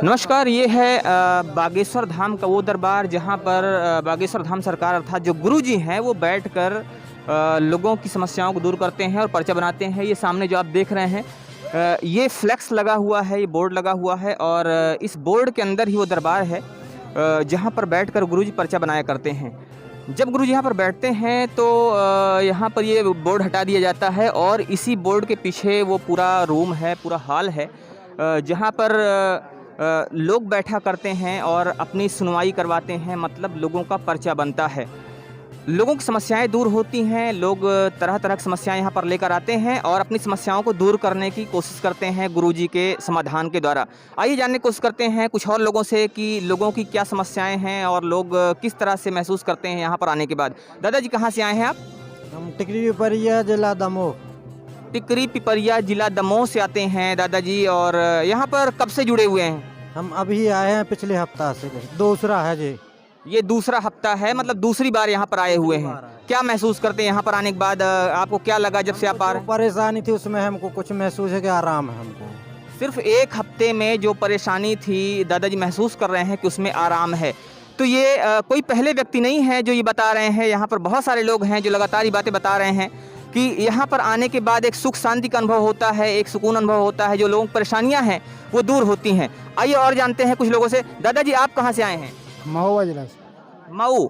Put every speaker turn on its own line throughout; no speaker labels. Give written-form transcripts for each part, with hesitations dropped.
नमस्कार, ये है बागेश्वर धाम का वो दरबार जहाँ पर बागेश्वर धाम सरकार अर्थात जो गुरुजी हैं वो बैठकर लोगों की समस्याओं को दूर करते हैं और पर्चा बनाते हैं। ये सामने जो आप देख रहे हैं ये फ्लैक्स लगा हुआ है, ये बोर्ड लगा हुआ है और इस बोर्ड के अंदर ही वो दरबार है जहाँ पर बैठकर गुरुजी पर्चा बनाया करते हैं। जब गुरुजी यहाँ पर बैठते हैं तो यहाँ पर ये बोर्ड हटा दिया जाता है और इसी बोर्ड के पीछे वो पूरा रूम है, पूरा हॉल है जहाँ पर लोग बैठा करते हैं और अपनी सुनवाई करवाते हैं, मतलब लोगों का पर्चा बनता है। लोगों की समस्याएं दूर होती हैं, लोग तरह तरह की समस्याएं यहाँ पर लेकर आते हैं और अपनी समस्याओं को दूर करने की कोशिश करते हैं गुरुजी के समाधान के द्वारा। आइए जानने की कोशिश करते हैं कुछ और लोगों से कि लोगों की क्या समस्याएं हैं और लोग किस तरह से महसूस करते हैं यहाँ पर आने के बाद। दादाजी कहाँ से आए हैं आप?
हम टिकरी पिपरिया जिला दमोह।
टिकरी पिपरिया जिला दमोह से आते हैं दादाजी। और यहाँ पर कब से जुड़े हुए हैं?
हम अभी आए हैं पिछले हफ्ता से, दूसरा है जी।
ये दूसरा हफ्ता है, मतलब दूसरी बार यहाँ पर आए हुए हैं। क्या महसूस करते हैं यहाँ पर आने के बाद? आपको क्या लगा जब से आप आ रहे हैं?
परेशानी थी उसमें हमको कुछ महसूस है कि आराम है हमको।
सिर्फ एक हफ्ते में जो परेशानी थी दादाजी महसूस कर रहे हैं कि उसमें आराम है। तो ये कोई पहले व्यक्ति नहीं है जो ये बता रहे हैं, यहाँ पर बहुत सारे लोग हैं जो लगातार ये बातें बता रहे हैं कि यहाँ पर आने के बाद एक सुख शांति का अनुभव होता है, एक सुकून अनुभव होता है, जो लोगों की परेशानियाँ हैं वो दूर होती हैं। आइए और जानते हैं कुछ लोगों से। दादाजी आप कहाँ से आए हैं?
महोबा जिला से।
मऊ?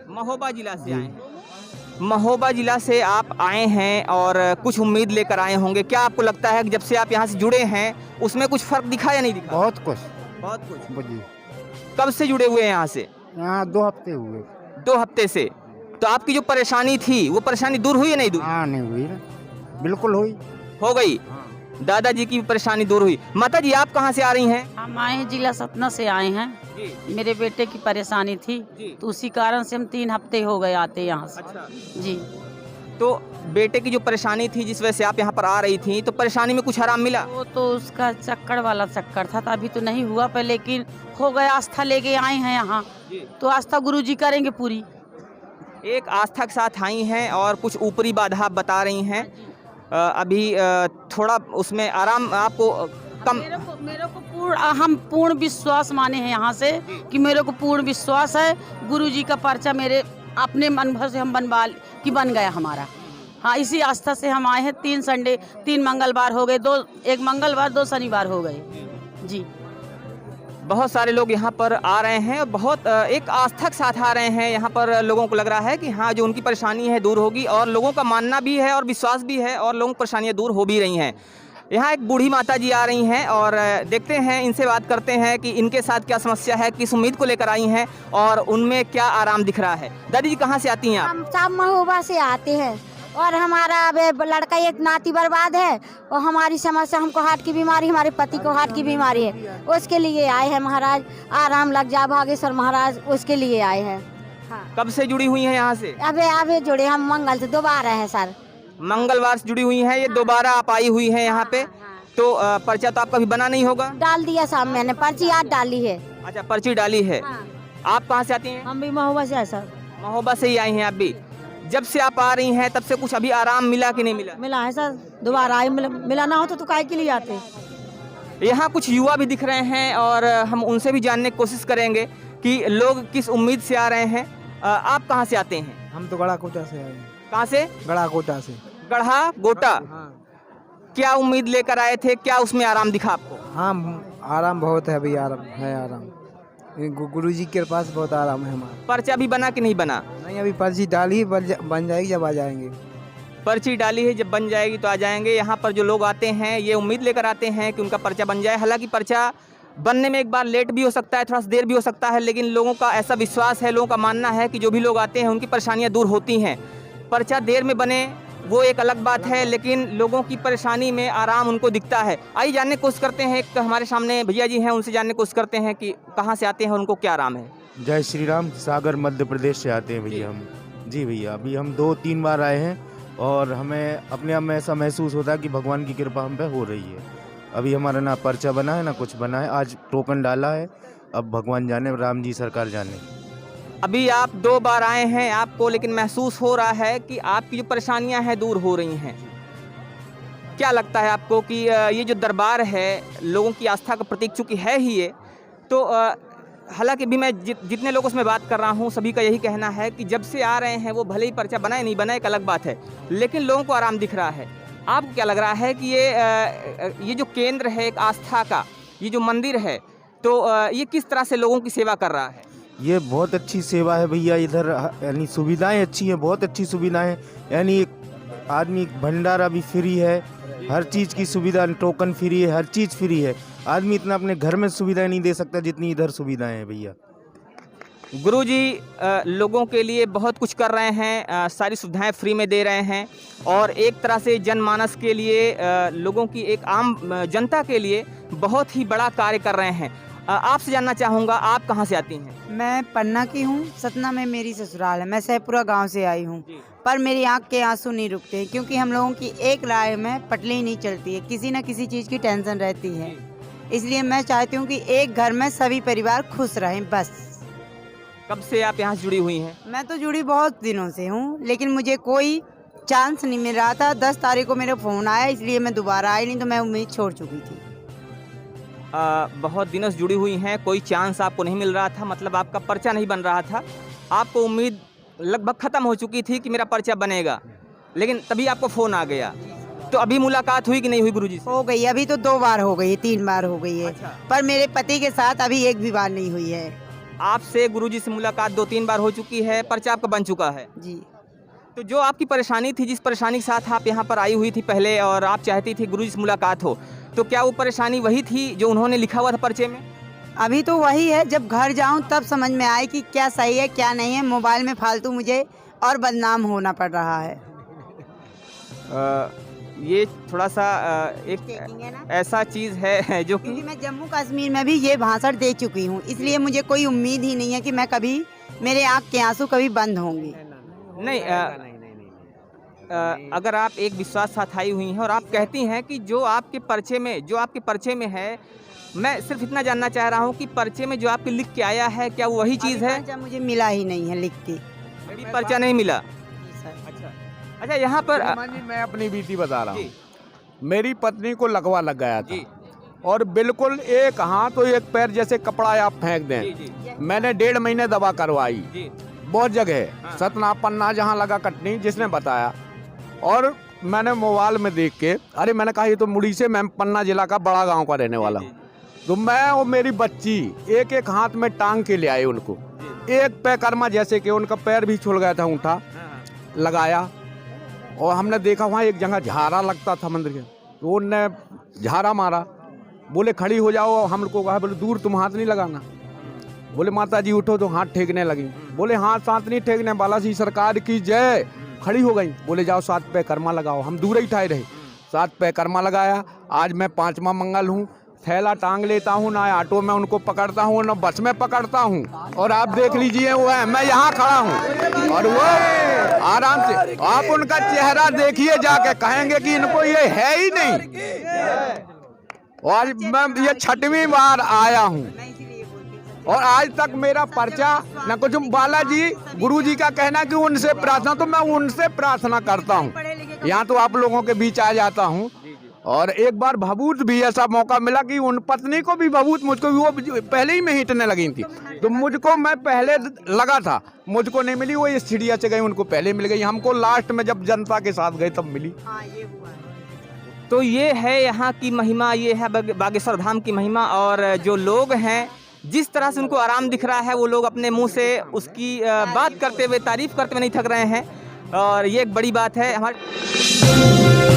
महोबा
जिला से आए हैं। महोबा जिला से आप आए हैं और कुछ उम्मीद लेकर आए होंगे। क्या आपको लगता है कि जब से आप यहाँ से जुड़े हैं उसमें कुछ फ़र्क दिखा या नहीं दिखा?
बहुत कुछ।
जी। कब से जुड़े हुए हैं यहाँ से?
यहाँ 2 हफ्ते हुए।
2 हफ्ते से। तो आपकी जो परेशानी थी वो परेशानी दूर हुई या नहीं दूर?
हाँ, नहीं हुई, बिल्कुल हुई।
हो गई। दादाजी की परेशानी दूर हुई। माता जी आप कहाँ से आ रही हैं?
हम आए हैं जिला सतना से आए हैं जी। मेरे बेटे की परेशानी थी तो उसी कारण से हम 3 हफ्ते हो गए आते यहाँ से।
अच्छा।
जी।
तो बेटे की जो परेशानी थी जिस वजह से आप यहाँ पर आ रही थी, तो परेशानी में कुछ आराम मिला?
वो तो उसका चक्कर वाला चक्कर था, तो अभी तो नहीं हुआ पर लेकिन हो गया। आस्था लेके आए हैं यहाँ तो आस्था गुरुजी करेंगे पूरी।
एक आस्था के साथ आई हैं और कुछ ऊपरी बाधा आप बता रही हैं। अभी थोड़ा उसमें आराम आपको कम।
मेरे को हम पूर्ण विश्वास माने हैं यहाँ से कि मेरे को पूर्ण विश्वास है गुरुजी का पर्चा मेरे अपने अनुभव से हम बन गया हमारा। हाँ, इसी आस्था से हम आए हैं। 3 मंगलवार हो गए, 1 मंगलवार 2 शनिवार हो गए जी।
बहुत सारे लोग यहाँ पर आ रहे हैं, बहुत एक आस्था के साथ आ रहे हैं। यहाँ पर लोगों को लग रहा है कि हाँ जो उनकी परेशानी है दूर होगी और लोगों का मानना भी है और विश्वास भी है और लोगों की परेशानियाँ दूर हो भी रही हैं। यहाँ एक बूढ़ी माता जी आ रही हैं और देखते हैं, इनसे बात करते हैं कि इनके साथ क्या समस्या है, किस उम्मीद को लेकर आई हैं और उनमें क्या आराम दिख रहा है। दादी जी कहाँ से आती हैं आप?
हम सब महोबा से आते हैं और हमारा अब लड़का एक नाती बर्बाद है और हमारी समस्या, हमको हार्ट की बीमारी, हमारे पति को हार्ट की बीमारी है, उसके लिए आए हैं महाराज। आराम लग जा बागेश्वर महाराज, उसके लिए आए हैं। हाँ।
कब से जुड़ी हुई हैं यहाँ से?
अबे जुड़े हम मंगल से दोबारा है सर।
मंगलवार से जुड़ी हुई हैं ये, दोबारा आप आई हुई हैं यहाँ पे। तो पर्चा तो आपका भी बना नहीं होगा?
डाल दिया साहब, मैंने पर्ची आज डाली है।
अच्छा, पर्ची डाली है। आप कहाँ से आती हैं?
हम भी महोबा से आए सर।
महोबा से ही आई हैं आप भी। जब से आप आ रही हैं तब से कुछ अभी आराम मिला कि नहीं मिला?
मिला है सर, दोबारा आई। मिला ना हो तो काहे के लिए आते।
यहाँ कुछ युवा भी दिख रहे हैं और हम उनसे भी जानने की कोशिश करेंगे कि लोग किस उम्मीद से आ रहे हैं। आप कहाँ से आते हैं?
हम तो गढ़ा कोटा से आए हैं।
कहाँ से?
गढ़ा कोटा से।
गढ़ा गोटा।
हाँ।
क्या उम्मीद लेकर आए थे, क्या उसमें आराम दिखा आपको?
हाँ, आराम बहुत है, अभी आराम है। आराम गुरुजी के पास बहुत आराम है हमारा।
पर्चा भी बना कि नहीं बना?
नहीं, अभी पर्ची डाली, बन जाएगी जब आ जाएंगे।
पर्ची डाली है, जब बन जाएगी तो आ जाएंगे। यहाँ पर जो लोग आते हैं ये उम्मीद लेकर आते हैं कि उनका पर्चा बन जाए। हालांकि पर्चा बनने में एक बार लेट भी हो सकता है, थोड़ा सा देर भी हो सकता है, लेकिन लोगों का ऐसा विश्वास है, लोगों का मानना है कि जो भी लोग आते हैं उनकी परेशानियाँ दूर होती हैं। पर्चा देर में बने वो एक अलग बात है, लेकिन लोगों की परेशानी में आराम उनको दिखता है। आइए जानने की कोशिश करते हैं, एक हमारे सामने भैया जी हैं, उनसे जानने की कोशिश करते हैं कि कहाँ से आते हैं, उनको क्या आराम है।
जय श्री राम। सागर मध्य प्रदेश से आते हैं भैया हम। जी भैया, अभी हम 2-3 बार आए हैं और हमें अपने आप में ऐसा महसूस होता है कि भगवान की कृपा हम पे हो रही है। अभी हमारा ना पर्चा बना है ना कुछ बना है, आज टोकन डाला है, अब भगवान जाने, राम जी सरकार जाने।
अभी आप 2 बार आए हैं, आपको लेकिन महसूस हो रहा है कि आपकी जो परेशानियां हैं दूर हो रही हैं। क्या लगता है आपको कि ये जो दरबार है लोगों की आस्था का प्रतीक चूँकि है ही ये, तो हालांकि भी मैं जितने लोगों से मैं बात कर रहा हूँ सभी का यही कहना है कि जब से आ रहे हैं वो भले ही पर्चा बनाए नहीं बनाए एक अलग बात है, लेकिन लोगों को आराम दिख रहा है। आपको क्या लग रहा है कि ये जो केंद्र है एक आस्था का, ये जो मंदिर है, तो ये किस तरह से लोगों की सेवा कर रहा है?
ये बहुत अच्छी सेवा है भैया इधर, यानी सुविधाएं अच्छी हैं, बहुत अच्छी सुविधाएं, यानी एक आदमी भंडारा भी फ्री है, हर चीज़ की सुविधा, टोकन फ्री है, हर चीज़ फ्री है। आदमी इतना अपने घर में सुविधाएं नहीं दे सकता जितनी इधर सुविधाएं हैं भैया।
गुरुजी लोगों के लिए बहुत कुछ कर रहे हैं, सारी सुविधाएं फ्री में दे रहे हैं और एक तरह से जनमानस के लिए, लोगों की एक आम जनता के लिए बहुत ही बड़ा कार्य कर रहे हैं। आपसे जानना चाहूँगा, आप कहाँ से आती हैं?
मैं पन्ना की हूँ, सतना में मेरी ससुराल है। मैं सहपुरा गांव से आई हूँ, पर मेरी आंख के आंसू नहीं रुकते क्योंकि हम लोगों की एक राय में पटली नहीं चलती है, किसी न किसी चीज़ की टेंशन रहती है। इसलिए मैं चाहती हूँ कि एक घर में सभी परिवार खुश रहें बस।
कब से आप यहाँ से जुड़ी हुई हैं?
मैं तो जुड़ी बहुत दिनों से हूँ, लेकिन मुझे कोई चांस नहीं मिल रहा था। 10 तारीख को मेरा फ़ोन आया, इसलिए मैं दोबारा आई, नहीं तो मैं उम्मीद छोड़ चुकी थी।
बहुत दिनों से जुड़ी हुई हैं, कोई चांस आपको नहीं मिल रहा था, मतलब आपका पर्चा नहीं बन रहा था, आपको उम्मीद लगभग ख़त्म हो चुकी थी कि मेरा पर्चा बनेगा, लेकिन तभी आपको फ़ोन आ गया। तो अभी मुलाकात हुई कि नहीं हुई गुरुजी से?
हो गई, अभी तो 2 बार हो गई है, 3 बार हो गई है।
अच्छा।
पर मेरे पति के साथ अभी एक भी बार नहीं हुई है।
आपसे गुरुजी से मुलाकात 2-3 बार हो चुकी है, पर्चा आपका बन चुका है।
जी।
तो जो आपकी परेशानी थी, जिस परेशानी के साथ आप यहाँ पर आई हुई थी पहले और आप चाहती थी गुरुजी से मुलाकात हो, तो क्या वो परेशानी वही थी जो उन्होंने लिखा हुआ था पर्चे में?
अभी तो वही है, जब घर जाऊं तब समझ में आए कि क्या सही है क्या नहीं है। मोबाइल में फालतू मुझे और बदनाम होना पड़ रहा है।
ये थोड़ा सा एक ऐसा चीज़ है जो कि
क्योंकि मैं जम्मू कश्मीर में भी ये भाषण दे चुकी हूँ, इसलिए मुझे कोई उम्मीद ही नहीं है कि मैं कभी, मेरे आँख के आंसू कभी बंद होंगे।
नहीं, अगर आप एक विश्वास साथ आई हुई हैं और आप कहती हैं कि जो आपके पर्चे में है, मैं सिर्फ इतना जानना चाह रहा हूँ कि पर्चे में जो आपके लिख के आया है क्या वो वही चीज़ है?
पर्चा मुझे मिला ही नहीं है लिख के।
अभी पर्चा नहीं मिला। अच्छा, यहाँ पर
जी, मैं अपनी बीती बता रहा हूँ।
जी।
मेरी पत्नी को लकवा लग गया था
जी।
और बिल्कुल एक हाथ और एक पैर जैसे कपड़ा आप फेंक दें।
जी, जी।
मैंने 1.5 महीने दवा करवाई,
जी।
बहुत जगह,
हाँ।
सतना पन्ना जहाँ लगा कटनी, जिसने बताया। और मैंने मोबाइल में देख के, अरे मैंने कहा ये तो मुड़ी से, मैं पन्ना जिला का बड़ा गांव का रहने वाला हूँ। तो मैं और मेरी बच्ची एक एक हाथ में टांग के ले आए उनको, एक पैकर्मा जैसे कि उनका पैर भी छुल गया था, उठा लगाया। और हमने देखा वहाँ एक जगह झारा लगता था मंदिर के, तो उनने झारा मारा, बोले खड़ी हो जाओ। हम लोग को कहा, बोले दूर तुम हाथ नहीं लगाना। बोले माता जी उठो, तो हाथ ठेकने लगी। बोले हाथ नहीं ठेकने, बालाजी सरकार की जय। खड़ी हो गई, बोले जाओ 7 पैकर्मा लगाओ। हम दूर ही ठाए रहे, 7 पैकर्मा लगाया। आज मैं 5वां मंगल हूँ, थैला टांग लेता हूँ, ना ऑटो में उनको पकड़ता हूँ ना बस में पकड़ता हूँ। और आप देख लीजिए वो है, मैं यहाँ खड़ा हूँ और वो आराम से, आप उनका चेहरा देखिए जाके, कहेंगे कि इनको ये है ही नहीं। और मैं ये 6वीं बार आया हूँ और आज तक मेरा पर्चा न कुछ। बालाजी गुरुजी का कहना कि उनसे प्रार्थना, तो मैं उनसे प्रार्थना करता हूँ। यहाँ तो आप लोगों के बीच आ जाता हूँ। और एक बार भभूत भी ऐसा मौका मिला कि उन पत्नी को भी भभूत, मुझको भी वो पहले ही में हिटने लगी थी, तो मुझको, मैं पहले लगा था, मुझको नहीं मिली। वो इस चिड़िया से गई, उनको पहले मिल गई, हमको लास्ट में जब जनता के साथ गए तब मिली।
तो ये है यहाँ की महिमा, ये है बागेश्वर धाम की महिमा। और जो लोग हैं, जिस तरह से उनको आराम दिख रहा है, वो लोग अपने मुंह से उसकी बात करते हुए, तारीफ करते हुए नहीं थक रहे हैं, और ये एक बड़ी बात है हमारे।